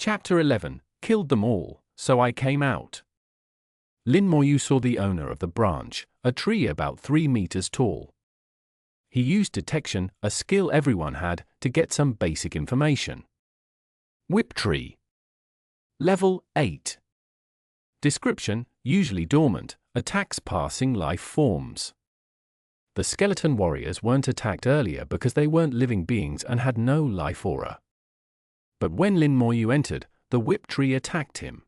Chapter 11, Killed them all, so I came out. Lin Moyu saw the owner of the branch, a tree about 3 meters tall. He used detection, a skill everyone had, to get some basic information. Whip tree. Level 8. Description, usually dormant, attacks passing life forms. The skeleton warriors weren't attacked earlier because they weren't living beings and had no life aura. But when Lin Moyu entered, the whip tree attacked him.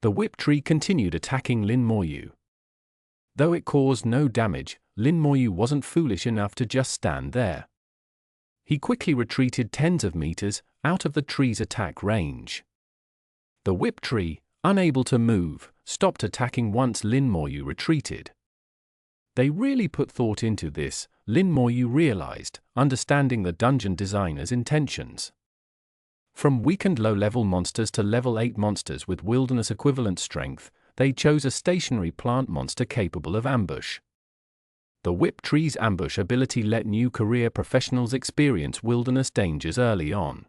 The whip tree continued attacking Lin Moyu. Though it caused no damage, Lin Moyu wasn't foolish enough to just stand there. He quickly retreated tens of meters out of the tree's attack range. The whip tree, unable to move, stopped attacking once Lin Moyu retreated. They really put thought into this, Lin Moyu realized, understanding the dungeon designer's intentions. From weakened low-level monsters to level 8 monsters with wilderness-equivalent strength, they chose a stationary plant monster capable of ambush. The whip tree's ambush ability let new career professionals experience wilderness dangers early on.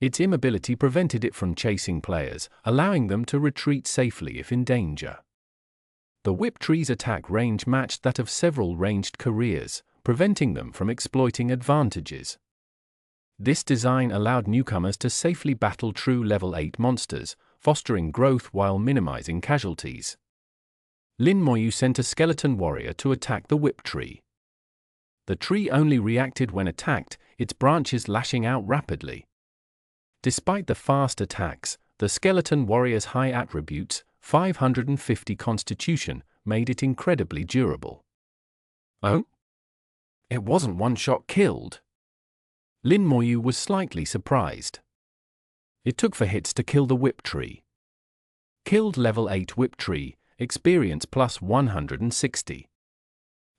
Its immobility prevented it from chasing players, allowing them to retreat safely if in danger. The whip tree's attack range matched that of several ranged careers, preventing them from exploiting advantages. This design allowed newcomers to safely battle true level 8 monsters, fostering growth while minimizing casualties. Lin Moyu sent a skeleton warrior to attack the whip tree. The tree only reacted when attacked, its branches lashing out rapidly. Despite the fast attacks, the skeleton warrior's high attributes, 550 constitution, made it incredibly durable. Oh? It wasn't one-shot killed. Lin Moyu was slightly surprised. It took 4 hits to kill the whip tree. Killed level 8 whip tree, experience plus 160.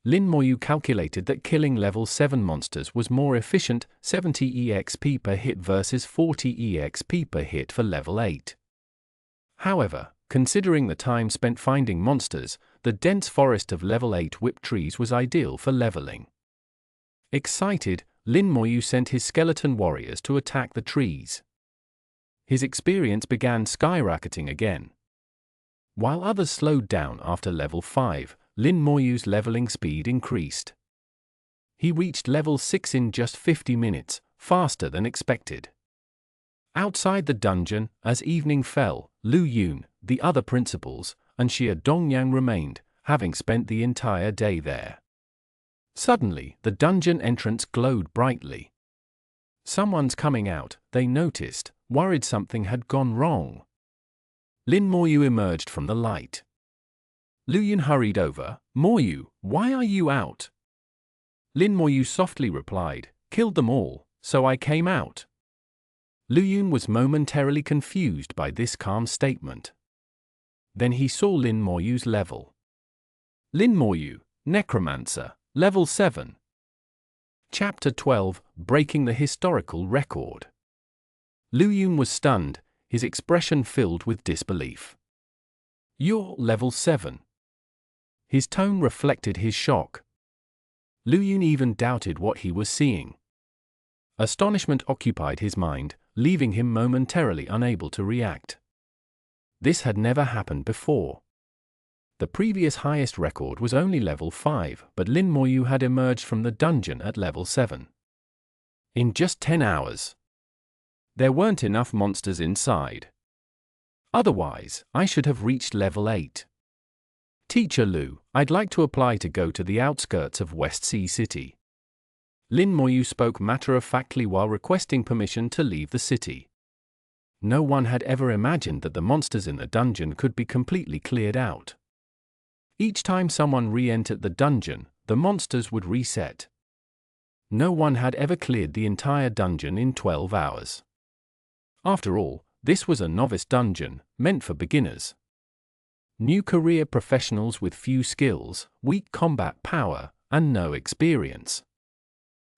Lin Moyu calculated that killing level 7 monsters was more efficient, 70 EXP per hit versus 40 EXP per hit for level 8. However, considering the time spent finding monsters, the dense forest of level 8 whip trees was ideal for leveling. Excited, Lin Moyu sent his skeleton warriors to attack the trees. His experience began skyrocketing again. While others slowed down after level 5, Lin Moyu's leveling speed increased. He reached level 6 in just 50 minutes, faster than expected. Outside the dungeon, as evening fell, Lu Yun, the other principals, and Xia Dongyang remained, having spent the entire day there. Suddenly, the dungeon entrance glowed brightly. Someone's coming out, they noticed, worried something had gone wrong. Lin Moyu emerged from the light. Lu Yun hurried over. Moyu, why are you out? Lin Moyu softly replied, killed them all, so I came out. Lu Yun was momentarily confused by this calm statement. Then he saw Lin Moyu's level. Lin Moyu, Necromancer, level 7. Chapter 12, Breaking the Historical Record. Lu Yun was stunned, his expression filled with disbelief. You're level 7. His tone reflected his shock. Lu Yun even doubted what he was seeing. Astonishment occupied his mind, leaving him momentarily unable to react. This had never happened before. The previous highest record was only level 5, but Lin Moyu had emerged from the dungeon at level 7. In just 10 hours. There weren't enough monsters inside. Otherwise, I should have reached level 8. Teacher Lu, I'd like to apply to go to the outskirts of West Sea City. Lin Moyu spoke matter-of-factly while requesting permission to leave the city. No one had ever imagined that the monsters in the dungeon could be completely cleared out. Each time someone re-entered the dungeon, the monsters would reset. No one had ever cleared the entire dungeon in 12 hours. After all, this was a novice dungeon, meant for beginners. New career professionals with few skills, weak combat power, and no experience.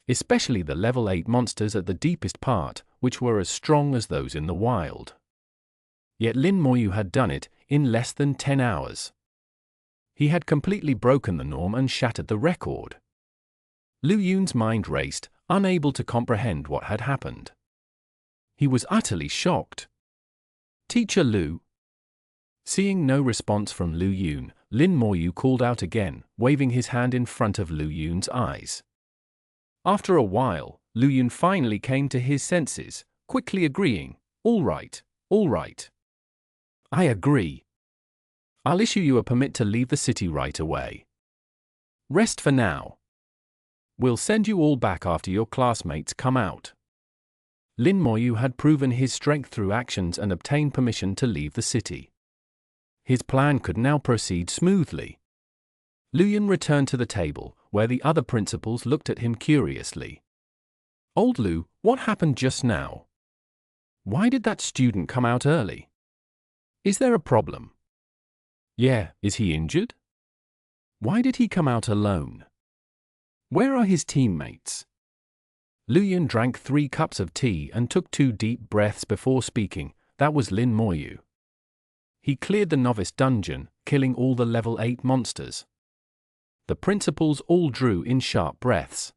Especially the level 8 monsters at the deepest part, which were as strong as those in the wild. Yet Lin Moyu had done it in less than 10 hours. He had completely broken the norm and shattered the record. Lu Yun's mind raced, unable to comprehend what had happened. He was utterly shocked. "Teacher Lu." Seeing no response from Lu Yun, Lin Moyu called out again, waving his hand in front of Lu Yun's eyes. After a while, Lu Yun finally came to his senses, quickly agreeing, all right. I agree. I'll issue you a permit to leave the city right away. Rest for now. We'll send you all back after your classmates come out." Lin Moyu had proven his strength through actions and obtained permission to leave the city. His plan could now proceed smoothly. Lu Yun returned to the table, where the other principals looked at him curiously. "Old Lu, what happened just now? Why did that student come out early? Is there a problem? Yeah, is he injured? Why did he come out alone? Where are his teammates?" Lu Yun drank 3 cups of tea and took 2 deep breaths before speaking. That was Lin Moyu. He cleared the novice dungeon, killing all the level 8 monsters. The principals all drew in sharp breaths.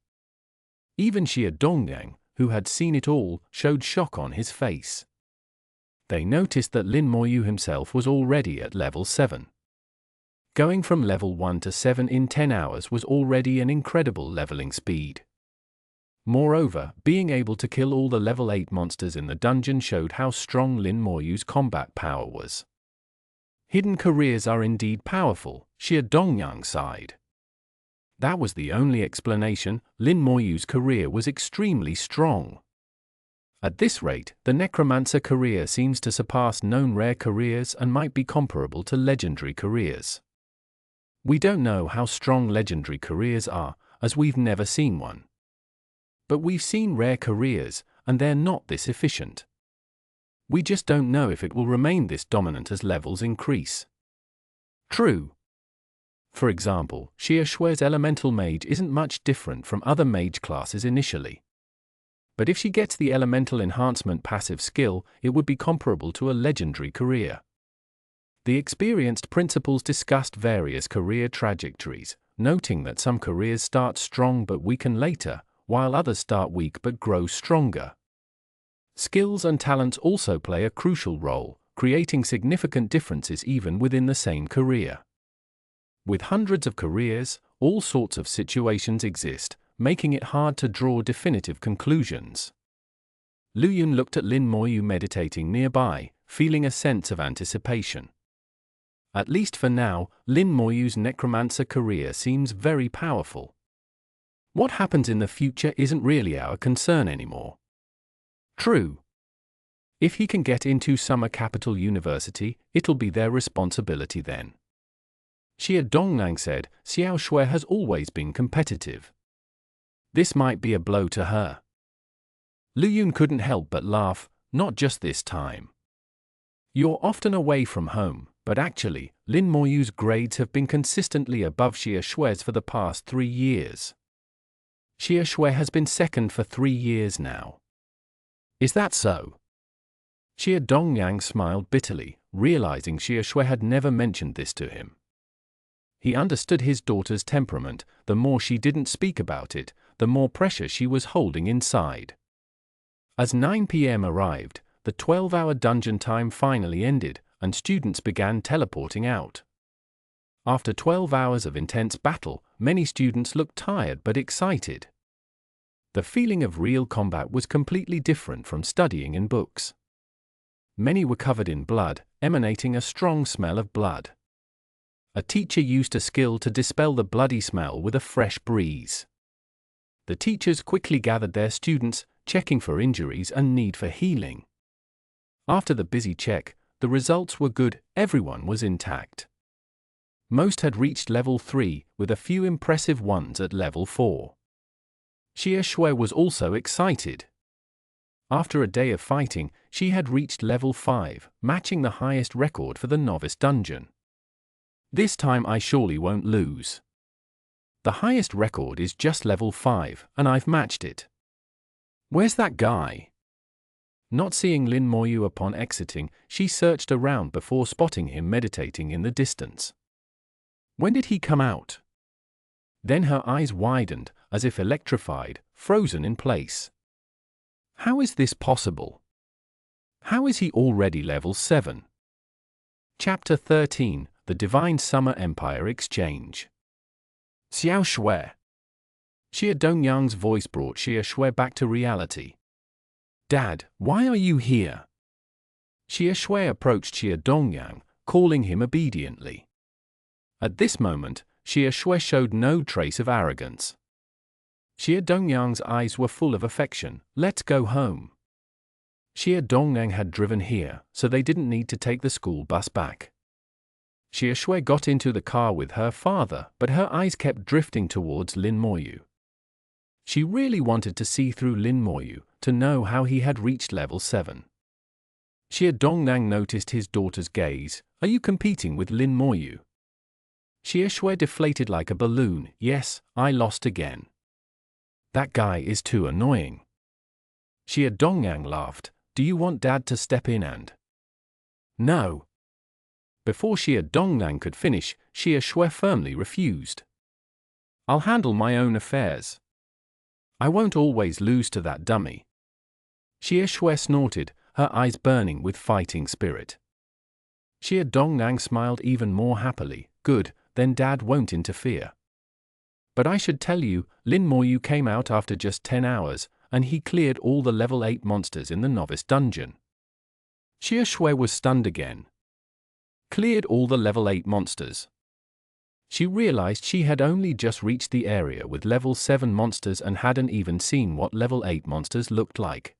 Even Xia Dongyang, who had seen it all, showed shock on his face. They noticed that Lin Moyu himself was already at level 7. Going from level 1 to 7 in 10 hours was already an incredible leveling speed. Moreover, being able to kill all the level 8 monsters in the dungeon showed how strong Lin Moyu's combat power was. Hidden careers are indeed powerful, Xia Dongyang sighed. That was the only explanation. Lin Moyu's career was extremely strong. At this rate, the necromancer career seems to surpass known rare careers and might be comparable to legendary careers. We don't know how strong legendary careers are, as we've never seen one. But we've seen rare careers, and they're not this efficient. We just don't know if it will remain this dominant as levels increase. True. For example, Xia Shui's elemental mage isn't much different from other mage classes initially. But if she gets the elemental enhancement passive skill, it would be comparable to a legendary career. The experienced principals discussed various career trajectories, noting that some careers start strong but weaken later, while others start weak but grow stronger. Skills and talents also play a crucial role, creating significant differences even within the same career. With hundreds of careers, all sorts of situations exist, making it hard to draw definitive conclusions. Lu Yun looked at Lin Moyu meditating nearby, feeling a sense of anticipation. At least for now, Lin Moyu's necromancer career seems very powerful. What happens in the future isn't really our concern anymore. True. If he can get into summer capital university, it'll be their responsibility then. Xia Dongyang said, Xiao Shui has always been competitive. This might be a blow to her. Lu Yun couldn't help but laugh, not just this time. You're often away from home, but actually, Lin Moyu's grades have been consistently above Xia Shui's for the past 3 years. Xia Shui has been second for 3 years now. Is that so? Xia Dongyang smiled bitterly, realizing Xia Shui had never mentioned this to him. He understood his daughter's temperament. The more she didn't speak about it, the more pressure she was holding inside. As 9 p.m. arrived, the 12-hour dungeon time finally ended, and students began teleporting out. After 12 hours of intense battle, many students looked tired but excited. The feeling of real combat was completely different from studying in books. Many were covered in blood, emanating a strong smell of blood. A teacher used a skill to dispel the bloody smell with a fresh breeze. The teachers quickly gathered their students, checking for injuries and need for healing. After the busy check, the results were good. Everyone was intact. Most had reached level 3, with a few impressive ones at level 4. Xia Shui was also excited. After a day of fighting, she had reached level 5, matching the highest record for the novice dungeon. This time I surely won't lose. The highest record is just level 5, and I've matched it. Where's that guy? Not seeing Lin Moyu upon exiting, she searched around before spotting him meditating in the distance. When did he come out? Then her eyes widened, as if electrified, frozen in place. How is this possible? How is he already level 7? Chapter 13, The Divine Summer Empire Exchange. Xiao Shui. Xie Dongyang's voice brought Xie Shui back to reality. Dad, why are you here? Xie Shui approached Xie Dongyang, calling him obediently. At this moment, Xie Shui showed no trace of arrogance. Xie Dongyang's eyes were full of affection. Let's go home. Xie Dongyang had driven here, so they didn't need to take the school bus back. Xie Shui got into the car with her father, but her eyes kept drifting towards Lin Moyu. She really wanted to see through Lin Moyu, to know how he had reached level 7. Xie Dongyang noticed his daughter's gaze. Are you competing with Lin Moyu? Xie Shui deflated like a balloon. Yes, I lost again. That guy is too annoying. Xie Dongyang laughed. Do you want Dad to step in and... No. Before Xie Dongyang could finish, Xie Shui firmly refused. I'll handle my own affairs. I won't always lose to that dummy. Xie Shui snorted, her eyes burning with fighting spirit. Xie Dongyang smiled even more happily. Good, then Dad won't interfere. But I should tell you, Lin Moyu came out after just 10 hours, and he cleared all the level 8 monsters in the novice dungeon. Xie Shui was stunned again. Cleared all the level 8 monsters. She realized she had only just reached the area with level 7 monsters and hadn't even seen what level 8 monsters looked like.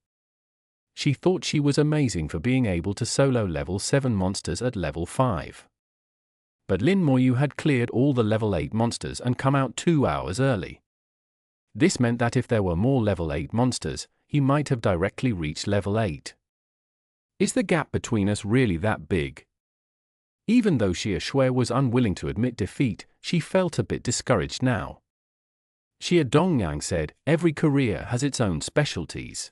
She thought she was amazing for being able to solo level 7 monsters at level 5. But Lin Moyu had cleared all the level 8 monsters and come out 2 hours early. This meant that if there were more level 8 monsters, he might have directly reached level 8. Is the gap between us really that big? Even though Xie Shui was unwilling to admit defeat, she felt a bit discouraged now. Xie Dongyang said, every career has its own specialties.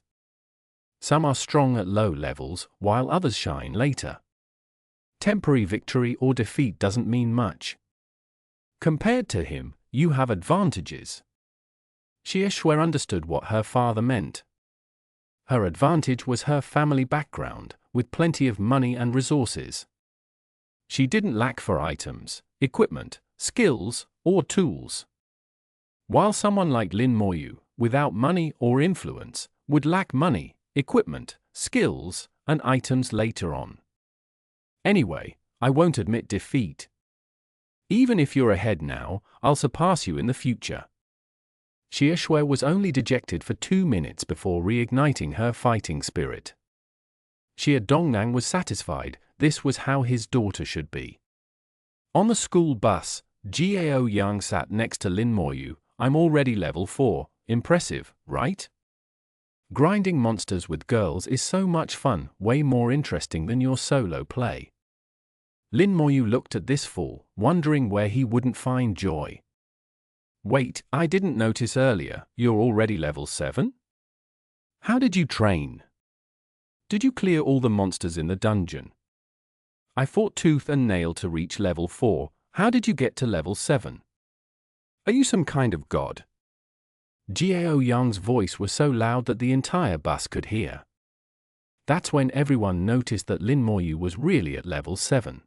Some are strong at low levels, while others shine later. Temporary victory or defeat doesn't mean much. Compared to him, you have advantages. Xie Shui understood what her father meant. Her advantage was her family background, with plenty of money and resources. She didn't lack for items, equipment, skills, or tools. While someone like Lin Moyu, without money or influence, would lack money, equipment, skills, and items later on. Anyway, I won't admit defeat. Even if you're ahead now, I'll surpass you in the future. Xie Shui was only dejected for 2 minutes before reigniting her fighting spirit. Xie Dongyang was satisfied. This was how his daughter should be. On the school bus, Jiao Yang sat next to Lin Moyu. I'm already level 4, impressive, right? Grinding monsters with girls is so much fun, way more interesting than your solo play. Lin Moyu looked at this fool, wondering where he wouldn't find joy. Wait, I didn't notice earlier, you're already level 7? How did you train? Did you clear all the monsters in the dungeon? I fought tooth and nail to reach level 4, how did you get to level 7? Are you some kind of god? Jiao Yang's voice was so loud that the entire bus could hear. That's when everyone noticed that Lin Moyu was really at level 7.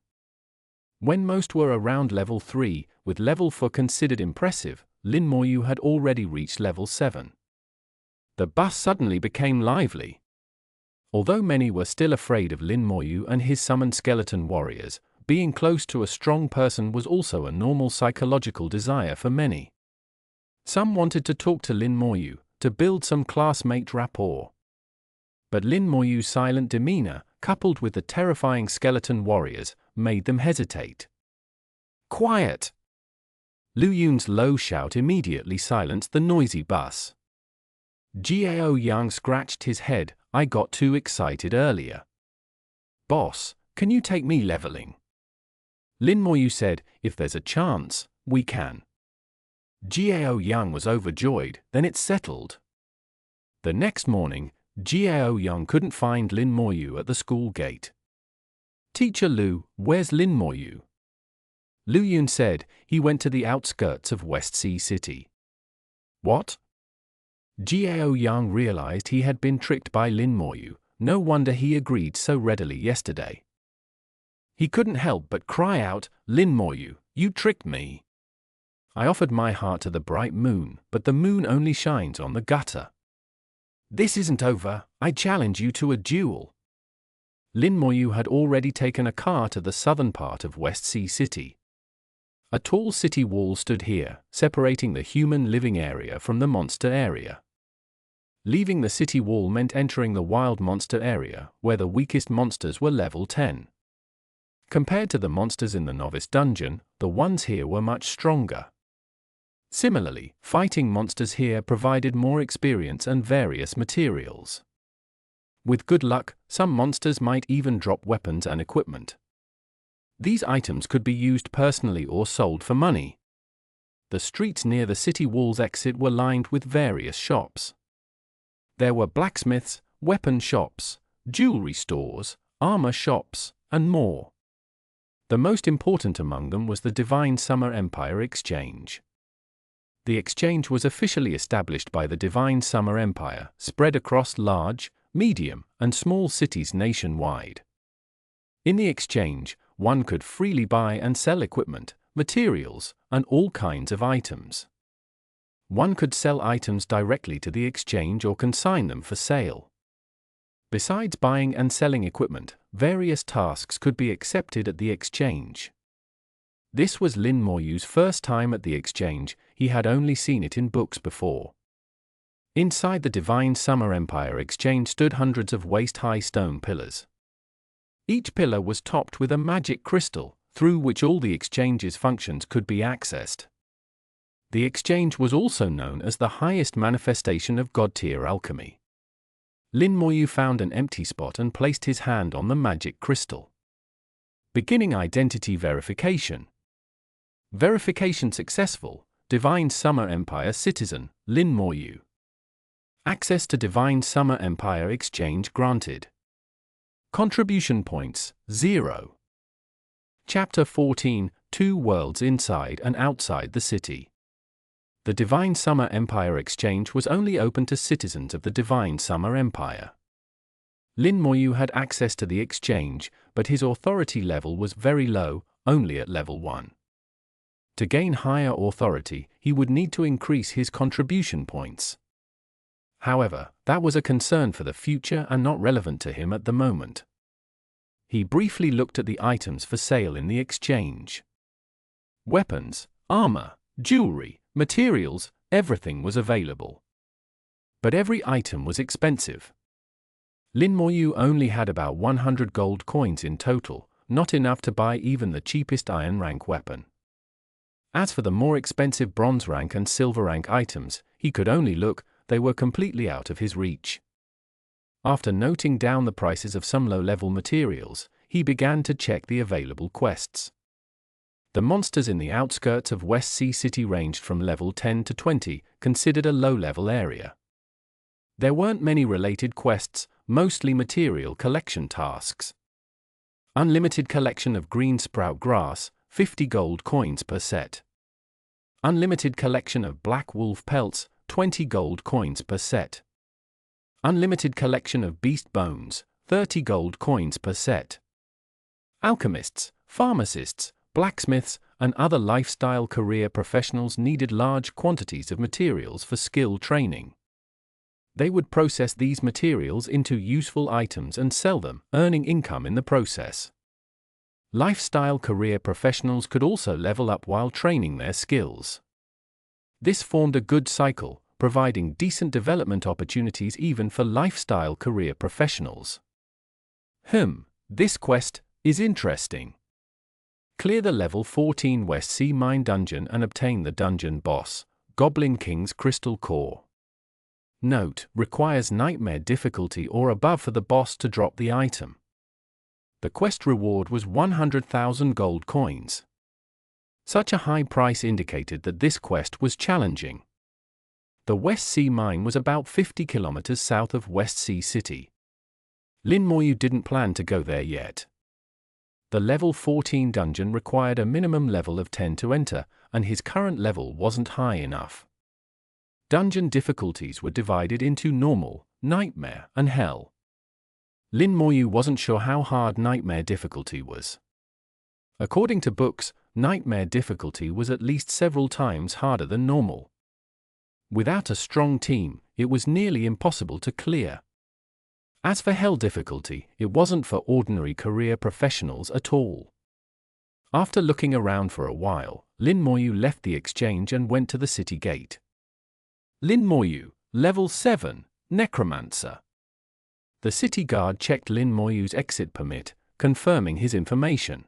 When most were around level 3, with level 4 considered impressive, Lin Moyu had already reached level 7. The bus suddenly became lively. Although many were still afraid of Lin Moyu and his summoned skeleton warriors, being close to a strong person was also a normal psychological desire for many. Some wanted to talk to Lin Moyu, to build some classmate rapport. But Lin Moyu's silent demeanor, coupled with the terrifying skeleton warriors, made them hesitate. Quiet! Lu Yun's low shout immediately silenced the noisy bus. Jiao Yang scratched his head. I got too excited earlier. Boss, can you take me leveling? Lin Moyu said, if there's a chance, we can. Jiao Yang was overjoyed, then it's settled. The next morning, Jiao Yang couldn't find Lin Moyu at the school gate. Teacher Lu, where's Lin Moyu? Lu Yun said, he went to the outskirts of West Sea City. What? Jiao Yang realized he had been tricked by Lin Moyu, no wonder he agreed so readily yesterday. He couldn't help but cry out, "Lin Moyu, you tricked me. I offered my heart to the bright moon, but the moon only shines on the gutter. This isn't over, I challenge you to a duel." Lin Moyu had already taken a car to the southern part of West Sea City. A tall city wall stood here, separating the human living area from the monster area. Leaving the city wall meant entering the wild monster area, where the weakest monsters were level 10. Compared to the monsters in the novice dungeon, the ones here were much stronger. Similarly, fighting monsters here provided more experience and various materials. With good luck, some monsters might even drop weapons and equipment. These items could be used personally or sold for money. The streets near the city wall's exit were lined with various shops. There were blacksmiths, weapon shops, jewelry stores, armor shops, and more. The most important among them was the Divine Summer Empire Exchange. The exchange was officially established by the Divine Summer Empire, spread across large, medium, and small cities nationwide. In the exchange, one could freely buy and sell equipment, materials, and all kinds of items. One could sell items directly to the exchange or consign them for sale. Besides buying and selling equipment, various tasks could be accepted at the exchange. This was Lin Moyu's first time at the exchange, he had only seen it in books before. Inside the Divine Summer Empire Exchange stood hundreds of waist-high stone pillars. Each pillar was topped with a magic crystal, through which all the exchange's functions could be accessed. The exchange was also known as the highest manifestation of god-tier alchemy. Lin Moyu found an empty spot and placed his hand on the magic crystal. Beginning identity verification. Verification successful. Divine Summer Empire citizen, Lin Moyu. Access to Divine Summer Empire Exchange granted. Contribution points, 0. Chapter 14, Two Worlds Inside and Outside the City. The Divine Summer Empire Exchange was only open to citizens of the Divine Summer Empire. Lin Moyu had access to the exchange, but his authority level was very low, only at level 1. To gain higher authority, he would need to increase his contribution points. However, that was a concern for the future and not relevant to him at the moment. He briefly looked at the items for sale in the exchange. Weapons, armor, jewelry, materials, everything was available. But every item was expensive. Lin Moyu only had about 100 gold coins in total, not enough to buy even the cheapest iron rank weapon. As for the more expensive bronze rank and silver rank items, he could only look, they were completely out of his reach. After noting down the prices of some low-level materials, he began to check the available quests. The monsters in the outskirts of West Sea City ranged from level 10 to 20, considered a low-level area. There weren't many related quests, mostly material collection tasks. Unlimited collection of green sprout grass, 50 gold coins per set. Unlimited collection of black wolf pelts, 20 gold coins per set. Unlimited collection of beast bones, 30 gold coins per set. Alchemists, pharmacists, blacksmiths, and other lifestyle career professionals needed large quantities of materials for skill training. They would process these materials into useful items and sell them, earning income in the process. Lifestyle career professionals could also level up while training their skills. This formed a good cycle, providing decent development opportunities even for lifestyle career professionals. This quest is interesting. Clear the level 14 West Sea Mine dungeon and obtain the dungeon boss, Goblin King's Crystal Core. Note: requires nightmare difficulty or above for the boss to drop the item. The quest reward was 100,000 gold coins. Such a high price indicated that this quest was challenging. The West Sea Mine was about 50 kilometers south of West Sea City. Lin Moyu didn't plan to go there yet. The level 14 dungeon required a minimum level of 10 to enter, and his current level wasn't high enough. Dungeon difficulties were divided into normal, nightmare, and hell. Lin Moyu wasn't sure how hard Nightmare difficulty was. According to books, Nightmare difficulty was at least several times harder than normal. Without a strong team, it was nearly impossible to clear. As for Hell difficulty, it wasn't for ordinary career professionals at all. After looking around for a while, Lin Moyu left the exchange and went to the city gate. Lin Moyu, Level 7, Necromancer. The city guard checked Lin Moyu's exit permit, confirming his information.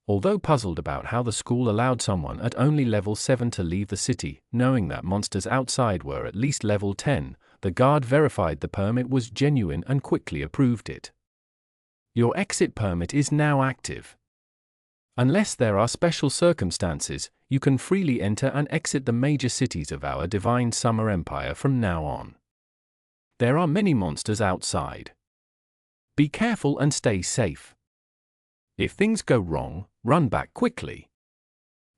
Although puzzled about how the school allowed someone at only level 7 to leave the city, knowing that monsters outside were at least level 10, the guard verified the permit was genuine and quickly approved it. Your exit permit is now active. Unless there are special circumstances, you can freely enter and exit the major cities of our Divine Summer Empire from now on. There are many monsters outside. Be careful and stay safe. If things go wrong, run back quickly.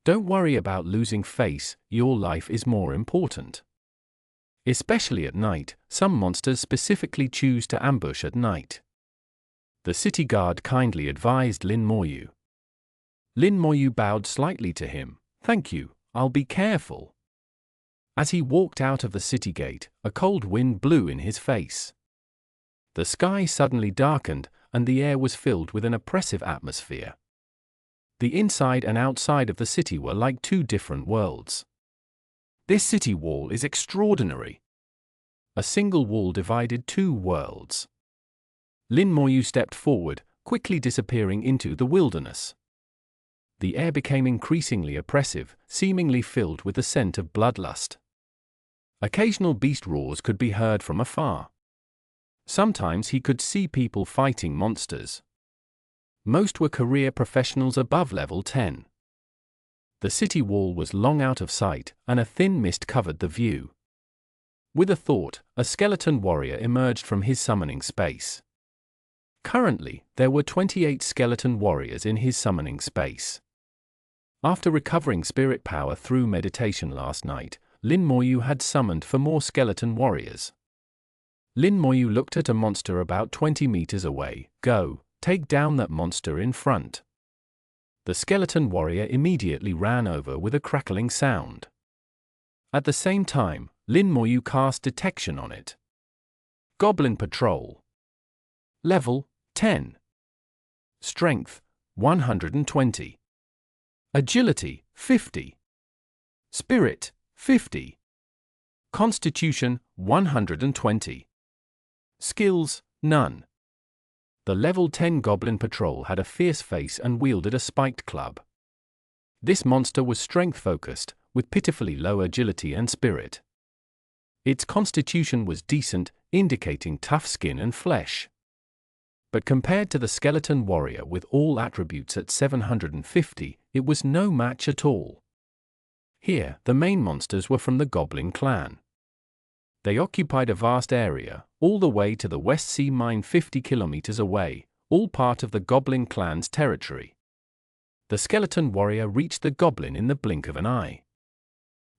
Don't worry about losing face, your life is more important. Especially at night, some monsters specifically choose to ambush at night. The city guard kindly advised Lin Moyu. Lin Moyu bowed slightly to him. Thank you, I'll be careful. As he walked out of the city gate, a cold wind blew in his face. The sky suddenly darkened, and the air was filled with an oppressive atmosphere. The inside and outside of the city were like two different worlds. This city wall is extraordinary. A single wall divided two worlds. Lin Moyu stepped forward, quickly disappearing into the wilderness. The air became increasingly oppressive, seemingly filled with the scent of bloodlust. Occasional beast roars could be heard from afar. Sometimes he could see people fighting monsters. Most were career professionals above level 10. The city wall was long out of sight, and a thin mist covered the view. With a thought, a skeleton warrior emerged from his summoning space. Currently, there were 28 skeleton warriors in his summoning space. After recovering spirit power through meditation last night, Lin Moyu had summoned for more skeleton warriors. Lin Moyu looked at a monster about 20 meters away. Go, take down that monster in front. The skeleton warrior immediately ran over with a crackling sound. At the same time, Lin Moyu cast detection on it. Goblin Patrol. Level 10. Strength 120. Agility 50. Spirit 50. Constitution 120. Skills none. The level 10 Goblin Patrol had a fierce face and wielded a spiked club. This monster was strength-focused, with pitifully low agility and spirit. Its constitution was decent, indicating tough skin and flesh. But compared to the skeleton warrior with all attributes at 750, it was no match at all. Here, the main monsters were from the Goblin clan. They occupied a vast area, all the way to the West Sea Mine 50 kilometers away, all part of the Goblin clan's territory. The skeleton warrior reached the goblin in the blink of an eye.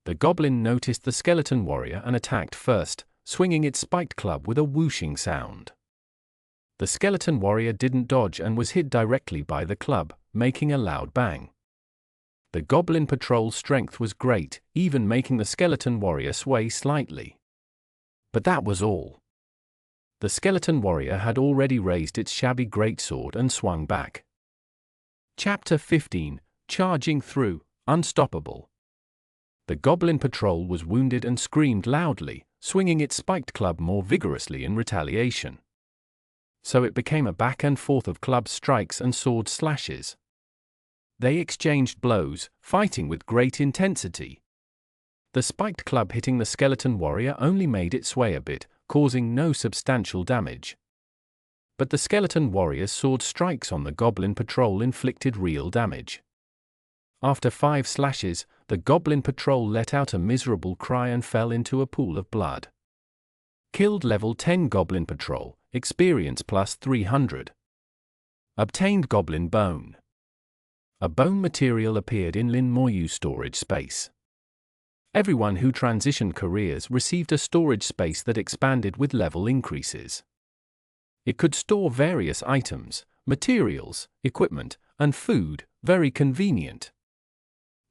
The goblin noticed the skeleton warrior and attacked first, swinging its spiked club with a whooshing sound. The skeleton warrior didn't dodge and was hit directly by the club, making a loud bang. The Goblin Patrol's strength was great, even making the skeleton warrior sway slightly. But that was all. The skeleton warrior had already raised its shabby greatsword and swung back. Chapter 15, Charging Through, Unstoppable. The Goblin Patrol was wounded and screamed loudly, swinging its spiked club more vigorously in retaliation. So it became a back and forth of club strikes and sword slashes. They exchanged blows, fighting with great intensity. The spiked club hitting the skeleton warrior only made it sway a bit, causing no substantial damage. But the skeleton warrior's sword strikes on the Goblin Patrol inflicted real damage. After 5 slashes, the Goblin Patrol let out a miserable cry and fell into a pool of blood. Killed level 10 Goblin Patrol, experience plus 300. Obtained Goblin Bone. A bone material appeared in Lin Moyu's storage space. Everyone who transitioned careers received a storage space that expanded with level increases. It could store various items, materials, equipment, and food, very convenient.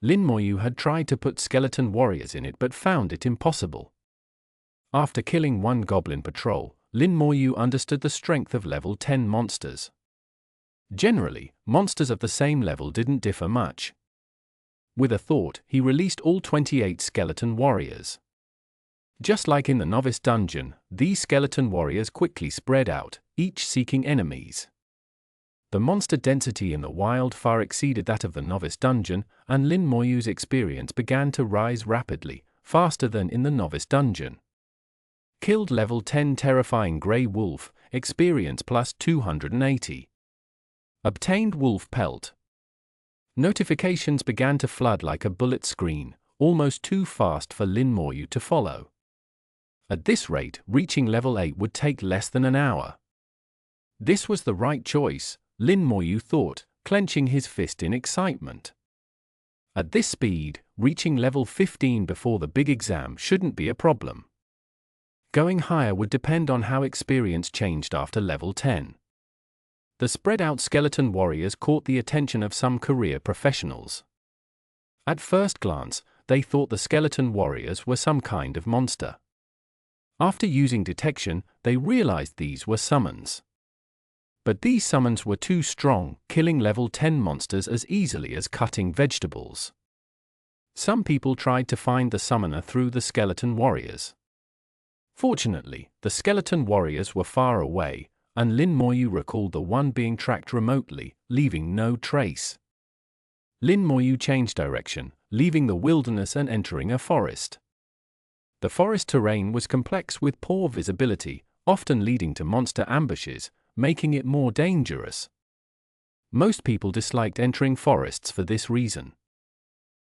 Lin Moyu had tried to put skeleton warriors in it but found it impossible. After killing one goblin patrol, Lin Moyu understood the strength of level 10 monsters. Generally, monsters of the same level didn't differ much. With a thought, he released all 28 skeleton warriors. Just like in the novice dungeon, these skeleton warriors quickly spread out, each seeking enemies. The monster density in the wild far exceeded that of the novice dungeon, and Lin Moyu's experience began to rise rapidly, faster than in the novice dungeon. Killed level 10 terrifying grey wolf, experience plus 280. Obtained wolf pelt. Notifications began to flood like a bullet screen, almost too fast for Lin Moyu to follow. At this rate, reaching level 8 would take less than an hour. This was the right choice, Lin Moyu thought, clenching his fist in excitement. At this speed, reaching level 15 before the big exam shouldn't be a problem. Going higher would depend on how experience changed after level 10. The spread-out skeleton warriors caught the attention of some career professionals. At first glance, they thought the skeleton warriors were some kind of monster. After using detection, they realized these were summons. But these summons were too strong, killing level 10 monsters as easily as cutting vegetables. Some people tried to find the summoner through the skeleton warriors. Fortunately, the skeleton warriors were far away, and Lin Moyu recalled the one being tracked remotely, leaving no trace. Lin Moyu changed direction, leaving the wilderness and entering a forest. The forest terrain was complex with poor visibility, often leading to monster ambushes, making it more dangerous. Most people disliked entering forests for this reason.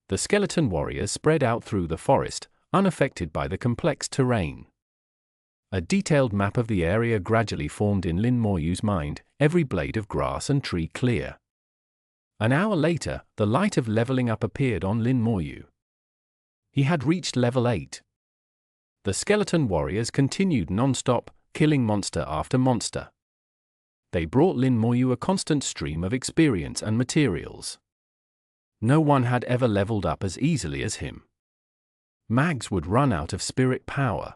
The skeleton warriors spread out through the forest, unaffected by the complex terrain. A detailed map of the area gradually formed in Lin Moyu's mind, every blade of grass and tree clear. An hour later, the light of leveling up appeared on Lin Moyu. He had reached level 8. The skeleton warriors continued non-stop, killing monster after monster. They brought Lin Moyu a constant stream of experience and materials. No one had ever leveled up as easily as him. Mags would run out of spirit power.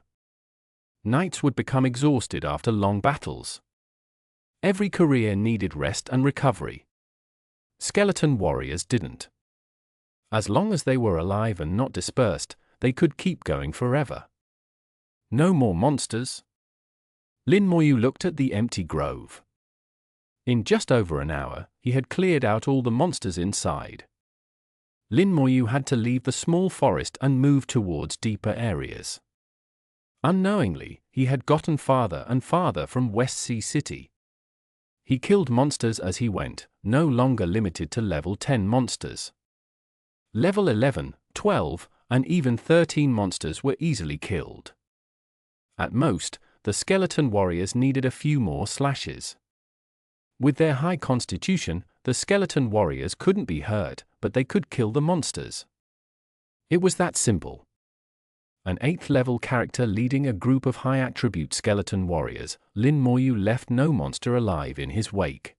Knights would become exhausted after long battles. Every career needed rest and recovery. Skeleton warriors didn't. As long as they were alive and not dispersed, they could keep going forever. No more monsters. Lin Moyu looked at the empty grove. In just over an hour, he had cleared out all the monsters inside. Lin Moyu had to leave the small forest and move towards deeper areas. Unknowingly, he had gotten farther and farther from West Sea City. He killed monsters as he went, no longer limited to level 10 monsters. Level 11, 12, and even 13 monsters were easily killed. At most, the skeleton warriors needed a few more slashes. With their high constitution, the skeleton warriors couldn't be hurt, but they could kill the monsters. It was that simple. An 8th level character leading a group of high attribute skeleton warriors, Lin Moyu left no monster alive in his wake.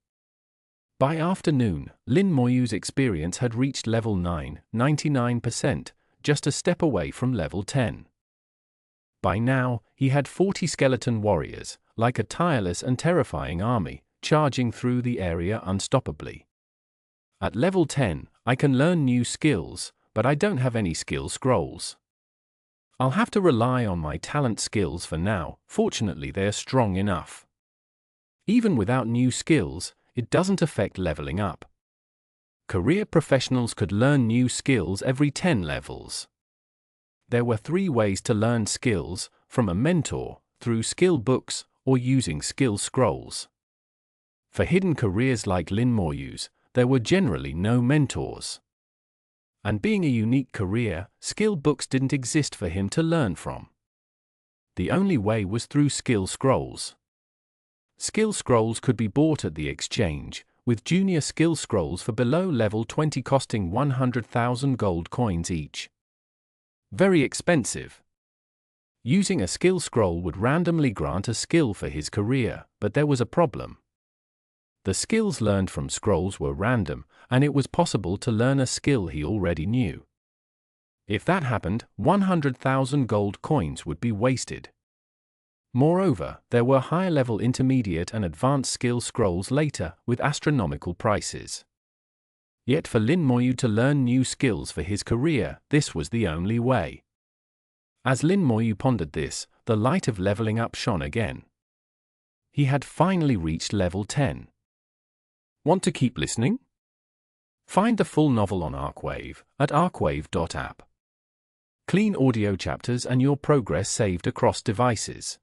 By afternoon, Lin Moyu's experience had reached level 9, 99%, just a step away from level 10. By now, he had 40 skeleton warriors, like a tireless and terrifying army, charging through the area unstoppably. At level 10, I can learn new skills, but I don't have any skill scrolls. I'll have to rely on my talent skills for now. Fortunately, they are strong enough. Even without new skills, it doesn't affect leveling up. Career professionals could learn new skills every 10 levels. There were 3 ways to learn skills, from a mentor, through skill books, or using skill scrolls. For hidden careers like Lin Moyu's, there were generally no mentors. And being a unique career, skill books didn't exist for him to learn from. The only way was through skill scrolls. Skill scrolls could be bought at the exchange, with junior skill scrolls for below level 20 costing 100,000 gold coins each. Very expensive. Using a skill scroll would randomly grant a skill for his career, but there was a problem. The skills learned from scrolls were random, and it was possible to learn a skill he already knew. If that happened, 100,000 gold coins would be wasted. Moreover, there were higher-level intermediate and advanced skill scrolls later, with astronomical prices. Yet for Lin Moyu to learn new skills for his career, this was the only way. As Lin Moyu pondered this, the light of leveling up shone again. He had finally reached level 10. Want to keep listening? Find the full novel on Arcwave at arcwave.app. Clean audio chapters and your progress saved across devices.